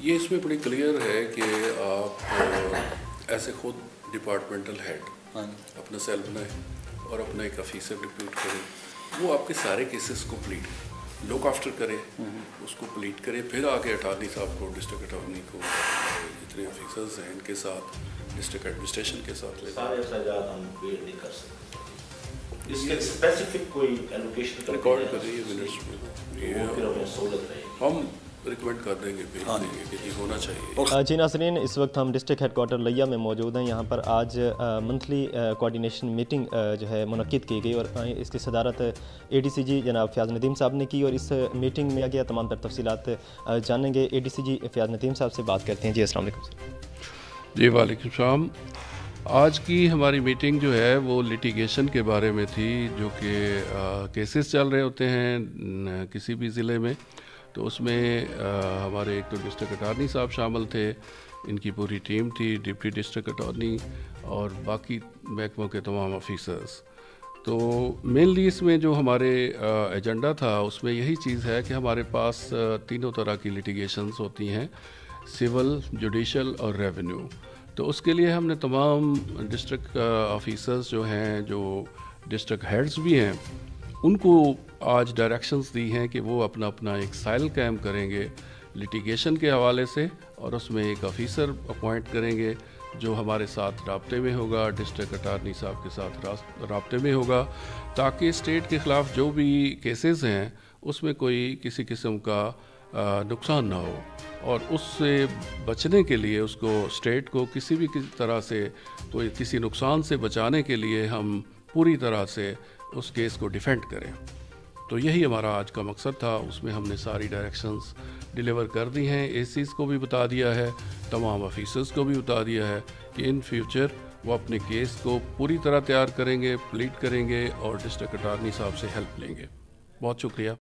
یہ اس میں بڑی کلیئر ہے کہ آپ ایسے خود ڈپارٹمنٹل ہیڈ اپنا سیل بنائیں اور اپنا ایک آفیسر ڈپیوٹ کریں، وہ آپ کے سارے کیسز کو پلیٹ لک آفٹر کرے، اس کو پلیٹ کرے، پھر آگے اٹارنی صاحب کو، ڈسٹرکٹ اٹارنی کو، جتنے آفیسرز ہیں ان کے ساتھ، ڈسٹرکٹ ایڈمنسٹریشن کے ساتھ لے سارے اخراجات ہم پیڈ نہیں کر سکتے، اس کے اسپیسیفک کوئی ایلوکیشن ریکارڈ کر رہی ہے منسٹر میں، پھر ہمیں سہولت رہے گی، ہم ریکمینڈ کر دیں گے، بھیج دیں گے کہ یہ ہونا چاہیے۔ جی ناظرین، اس وقت ہم ڈسٹرکٹ ہیڈ کوارٹر لیا میں موجود ہیں۔ یہاں پر آج منتھلی کوارڈینیشن میٹنگ جو ہے منعقد کی گئی اور اس کی صدارت اے ڈی سی جی جناب فیاض ندیم صاحب نے کی، اور اس میٹنگ میں آگے تمام تر تفصیلات جانیں گے۔ اے ڈی سی جی فیاض ندیم صاحب سے بات کرتے ہیں۔ جی السلام علیکم۔ جی وعلیکم السلام۔ آج کی ہماری میٹنگ جو ہے وہ لیٹیگیشن کے بارے میں تھی، جو کہ کیسز چل رہے ہوتے ہیں کسی بھی ضلع میں، تو اس میں ہمارے ایک تو ڈسٹرکٹ اٹارنی صاحب شامل تھے، ان کی پوری ٹیم تھی، ڈپٹی ڈسٹرکٹ اٹارنی اور باقی محکموں کے تمام آفیسرز۔ تو مینلی اس میں جو ہمارے ایجنڈا تھا اس میں یہی چیز ہے کہ ہمارے پاس تینوں طرح کی لیٹیگیشنز ہوتی ہیں، سول، جوڈیشل اور ریونیو۔ تو اس کے لیے ہم نے تمام ڈسٹرکٹ آفیسرز جو ہیں، جو ڈسٹرکٹ ہیڈز بھی ہیں، ان کو آج ڈائریکشنز دی ہیں کہ وہ اپنا اپنا ایک سائل قائم کریں گے لیٹیگیشن کے حوالے سے، اور اس میں ایک آفیسر اپوائنٹ کریں گے جو ہمارے ساتھ رابطے میں ہوگا، ڈسٹرکٹ اٹارنی صاحب کے ساتھ رابطے میں ہوگا، تاکہ اسٹیٹ کے خلاف جو بھی کیسز ہیں اس میں کوئی کسی قسم کا نقصان نہ ہو، اور اس سے بچنے کے لیے اس کو اسٹیٹ کو کسی بھی طرح سے کوئی کسی نقصان سے بچانے کے لیے ہم پوری طرح سے اس کیس کو ڈیفینڈ کریں۔ تو یہی ہمارا آج کا مقصد تھا۔ اس میں ہم نے ساری ڈائریکشنز ڈیلیور کر دی ہیں، اے سیز کو بھی بتا دیا ہے، تمام آفیسرز کو بھی بتا دیا ہے کہ ان فیوچر وہ اپنے کیس کو پوری طرح تیار کریں گے، پلیٹ کریں گے اور ڈسٹرکٹ اٹارنی صاحب سے ہیلپ لیں گے۔ بہت شکریہ۔